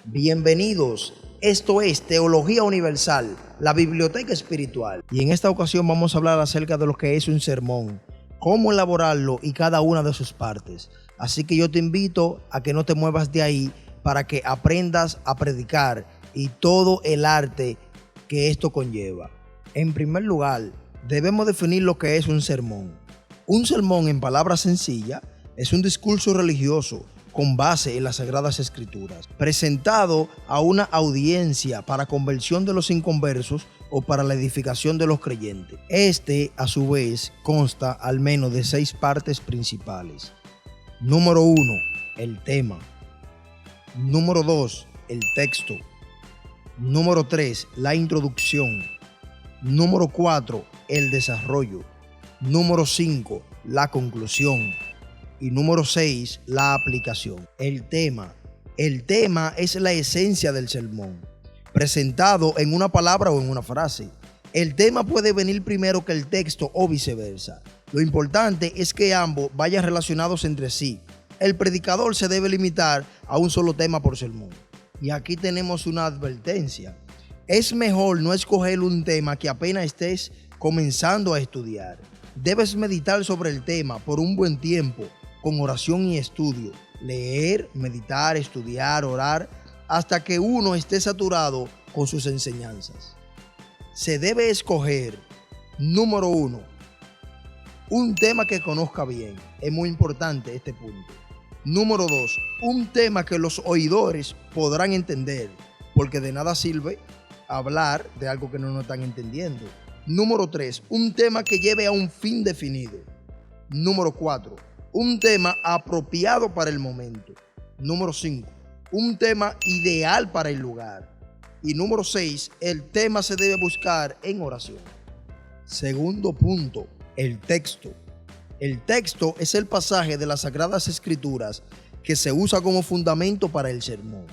Bienvenidos, esto es Teología Universal, la biblioteca espiritual. Y en esta ocasión vamos a hablar acerca de lo que es un sermón, cómo elaborarlo y cada una de sus partes. Así que yo te invito a que no te muevas de ahí para que aprendas a predicar y todo el arte que esto conlleva. En primer lugar, debemos definir lo que es un sermón. Un sermón, en palabras sencillas, es un discurso religioso con base en las Sagradas Escrituras, presentado a una audiencia para conversión de los inconversos o para la edificación de los creyentes. Este, a su vez, consta al menos de 6 partes principales. Número 1, el tema. Número 2, el texto. Número 3, la introducción. Número 4, el desarrollo. Número 5, la conclusión. Y número 6, la aplicación. El tema. El tema es la esencia del sermón, presentado en una palabra o en una frase. El tema puede venir primero que el texto o viceversa. Lo importante es que ambos vayan relacionados entre sí. El predicador se debe limitar a un solo tema por sermón. Y aquí tenemos una advertencia. Es mejor no escoger un tema que apenas estés comenzando a estudiar. Debes meditar sobre el tema por un buen tiempo, con oración y estudio, leer, meditar, estudiar, orar, hasta que uno esté saturado con sus enseñanzas. Se debe escoger, número 1, un tema que conozca bien. Es muy importante este punto. Número 2, un tema que los oidores podrán entender, porque de nada sirve hablar de algo que no están entendiendo. Número 3, un tema que lleve a un fin definido. Número 4, un tema apropiado para el momento. Número 5, un tema ideal para el lugar. Y número 6, el tema se debe buscar en oración. Segundo punto, el texto. El texto es el pasaje de las Sagradas Escrituras que se usa como fundamento para el sermón.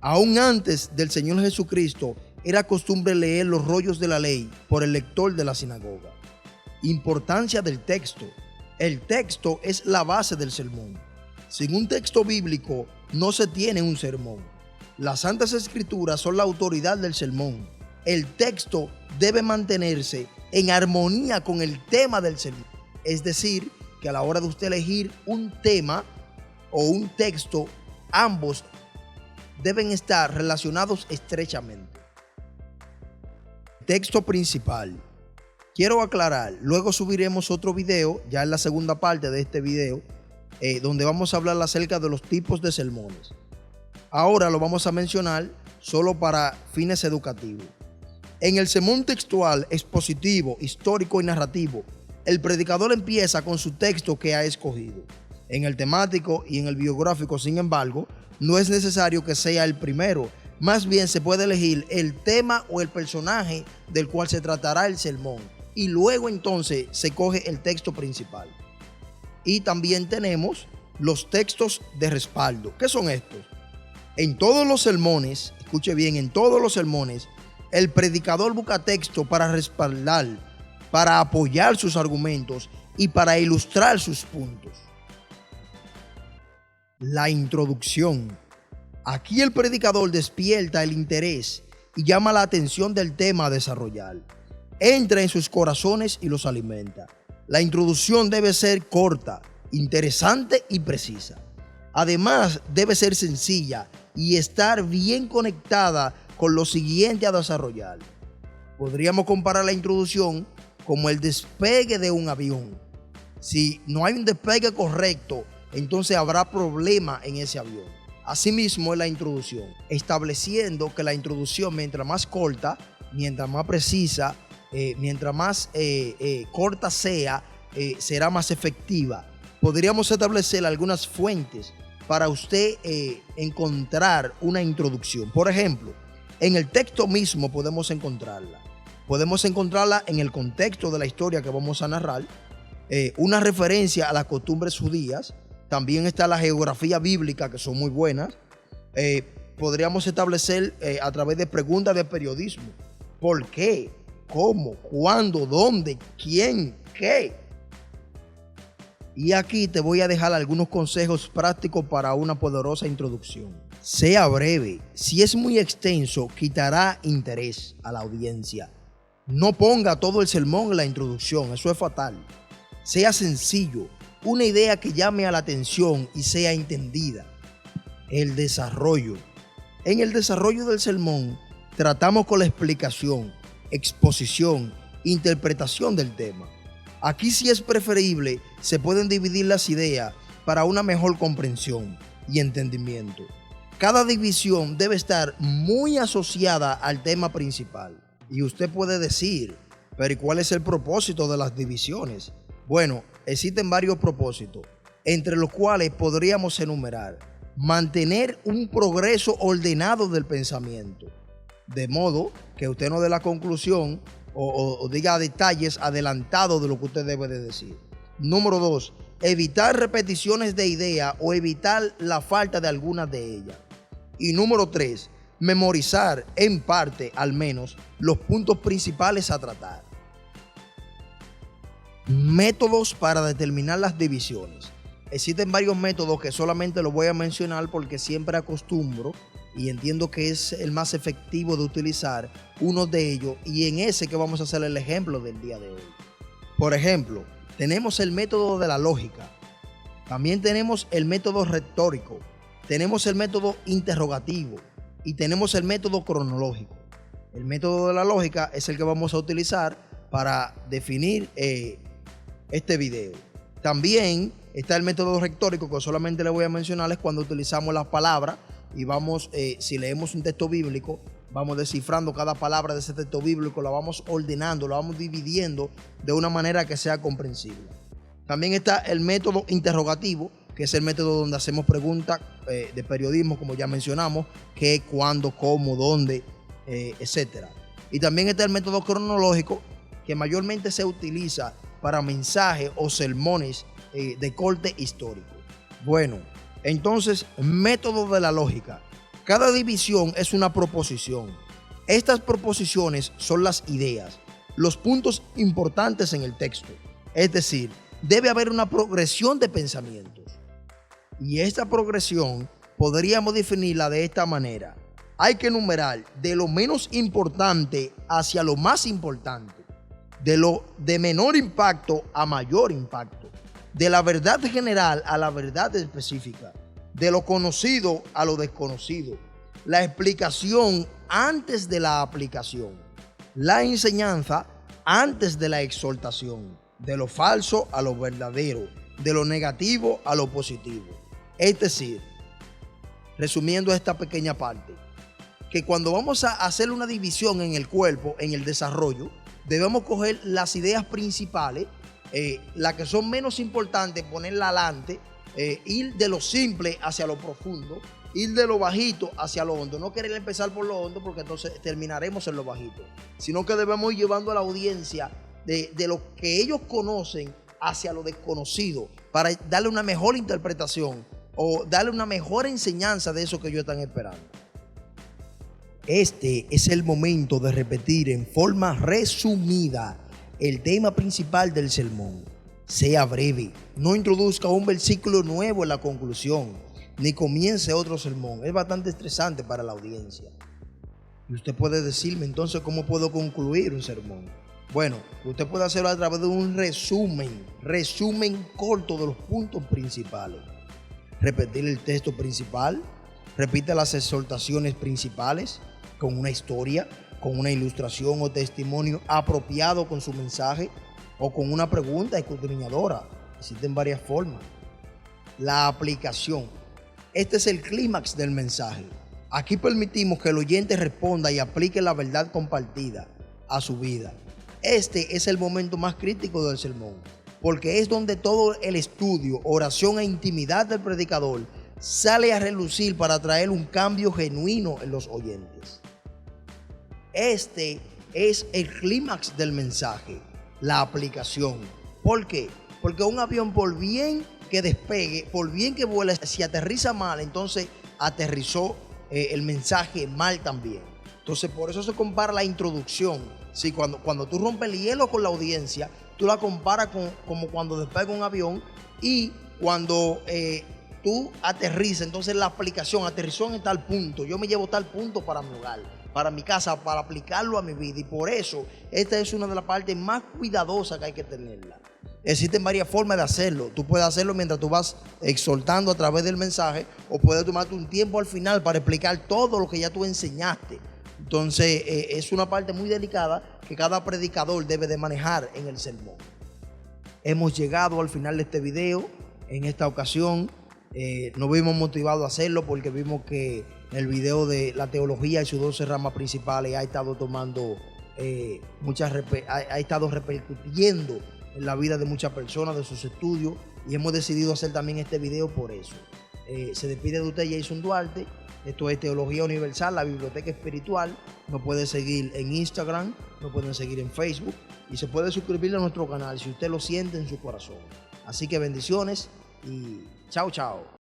Aún antes del Señor Jesucristo, era costumbre leer los rollos de la ley por el lector de la sinagoga. Importancia del texto. El texto es la base del sermón. Sin un texto bíblico no se tiene un sermón. Las Santas Escrituras son la autoridad del sermón. El texto debe mantenerse en armonía con el tema del sermón. Es decir, que a la hora de usted elegir un tema o un texto, ambos deben estar relacionados estrechamente. Texto principal. Quiero aclarar, luego subiremos otro video, ya en la segunda parte de este video, donde vamos a hablar acerca de los tipos de sermones. Ahora lo vamos a mencionar solo para fines educativos. En el sermón textual, expositivo, histórico y narrativo, el predicador empieza con su texto que ha escogido. En el temático y en el biográfico, sin embargo, no es necesario que sea el primero. Más bien se puede elegir el tema o el personaje del cual se tratará el sermón. Y luego entonces se coge el texto principal. Y también tenemos los textos de respaldo. ¿Qué son estos? En todos los sermones, escuche bien, en todos los sermones, el predicador busca texto para respaldar, para apoyar sus argumentos y para ilustrar sus puntos. La introducción. Aquí el predicador despierta el interés y llama la atención del tema a desarrollar. Entra en sus corazones y los alimenta. La introducción debe ser corta, interesante y precisa. Además, debe ser sencilla y estar bien conectada con lo siguiente a desarrollar. Podríamos comparar la introducción como el despegue de un avión. Si no hay un despegue correcto, entonces habrá problema en ese avión. Asimismo es la introducción, estableciendo que la introducción, mientras más corta, mientras más precisa, mientras más corta sea, será más efectiva. Podríamos establecer algunas fuentes para usted encontrar una introducción. Por ejemplo, en el texto mismo podemos encontrarla. Podemos encontrarla en el contexto de la historia que vamos a narrar, una referencia a las costumbres judías. También está la geografía bíblica, que son muy buenas. Podríamos establecer a través de preguntas de periodismo. ¿Por qué? ¿Cómo? ¿Cuándo? ¿Dónde? ¿Quién? ¿Qué? Y aquí te voy a dejar algunos consejos prácticos para una poderosa introducción. Sea breve. Si es muy extenso, quitará interés a la audiencia. No ponga todo el sermón en la introducción, eso es fatal. Sea sencillo, una idea que llame a la atención y sea entendida. El desarrollo. En el desarrollo del sermón, tratamos con la explicación, exposición, interpretación del tema. Aquí sí es preferible, se pueden dividir las ideas para una mejor comprensión y entendimiento. Cada división debe estar muy asociada al tema principal. Y usted puede decir, pero ¿y cuál es el propósito de las divisiones? Bueno, existen varios propósitos, entre los cuales podríamos enumerar: mantener un progreso ordenado del pensamiento, de modo que usted no dé la conclusión o diga detalles adelantados de lo que usted debe de decir. Número 2, evitar repeticiones de ideas o evitar la falta de algunas de ellas. Y número 3, memorizar en parte al menos los puntos principales a tratar. Métodos para determinar las divisiones. Existen varios métodos que solamente los voy a mencionar porque siempre acostumbro y entiendo que es el más efectivo de utilizar uno de ellos, y en ese que vamos a hacer el ejemplo del día de hoy. Por ejemplo, tenemos el método de la lógica, también tenemos el método retórico, tenemos el método interrogativo y tenemos el método cronológico. El método de la lógica es el que vamos a utilizar para definir este video. También está el método retórico, que solamente le voy a mencionar es cuando utilizamos las palabras y vamos, si leemos un texto bíblico, vamos descifrando cada palabra de ese texto bíblico, la vamos ordenando, la vamos dividiendo de una manera que sea comprensible. También está el método interrogativo, que es el método donde hacemos preguntas de periodismo, como ya mencionamos, qué, cuándo, cómo, dónde, etc. Y también está el método cronológico, que mayormente se utiliza para mensajes o sermones de corte histórico. Bueno, entonces, método de la lógica. Cada división es una proposición. Estas proposiciones son las ideas, los puntos importantes en el texto. Es decir, debe haber una progresión de pensamientos. Y esta progresión podríamos definirla de esta manera. Hay que enumerar de lo menos importante hacia lo más importante, de lo de menor impacto a mayor impacto, de la verdad general a la verdad específica, de lo conocido a lo desconocido, la explicación antes de la aplicación, la enseñanza antes de la exhortación, de lo falso a lo verdadero, de lo negativo a lo positivo. Es decir, resumiendo esta pequeña parte, que cuando vamos a hacer una división en el cuerpo, en el desarrollo, debemos coger las ideas principales, las que son menos importantes, ponerlas adelante, ir de lo simple hacia lo profundo, ir de lo bajito hacia lo hondo. No querer empezar por lo hondo porque entonces terminaremos en lo bajito, sino que debemos ir llevando a la audiencia de lo que ellos conocen hacia lo desconocido, para darle una mejor interpretación o darle una mejor enseñanza de eso que ellos están esperando. Este es el momento de repetir en forma resumida el tema principal del sermón. Sea breve, no introduzca un versículo nuevo en la conclusión, ni comience otro sermón. Es bastante estresante para la audiencia. Y usted puede decirme entonces cómo puedo concluir un sermón. Bueno, usted puede hacerlo a través de un resumen corto de los puntos principales. Repetir el texto principal, repite las exhortaciones principales con una historia, con una ilustración o testimonio apropiado con su mensaje o con una pregunta escudriñadora. Existen varias formas. La aplicación. Este es el clímax del mensaje. Aquí permitimos que el oyente responda y aplique la verdad compartida a su vida. Este es el momento más crítico del sermón, porque es donde todo el estudio, oración e intimidad del predicador sale a relucir para traer un cambio genuino en los oyentes. Este es el clímax del mensaje, la aplicación. ¿Por qué? Porque un avión, por bien que despegue, por bien que vuele, si aterriza mal, entonces aterrizó el mensaje mal también. Entonces, por eso se compara la introducción. Sí, cuando tú rompes el hielo con la audiencia, tú la comparas como cuando despega un avión, y cuando tú aterrizas, entonces la aplicación aterrizó en tal punto, yo me llevo tal punto para mi hogar, para mi casa, para aplicarlo a mi vida. Y por eso, esta es una de las partes más cuidadosas que hay que tenerla. Existen varias formas de hacerlo. Tú puedes hacerlo mientras tú vas exhortando a través del mensaje, o puedes tomarte un tiempo al final para explicar todo lo que ya tú enseñaste. Entonces, es una parte muy delicada que cada predicador debe de manejar en el sermón. Hemos llegado al final de este video. En esta ocasión nos vimos motivados a hacerlo porque vimos que el video de la teología y sus 12 ramas principales ha estado tomando ha estado repercutiendo en la vida de muchas personas, de sus estudios, y hemos decidido hacer también este video por eso. Se despide de usted Jason Duarte. Esto es Teología Universal, la biblioteca espiritual. Nos puede seguir en Instagram, nos pueden seguir en Facebook y se puede suscribir a nuestro canal si usted lo siente en su corazón. Así que bendiciones y chao, chao.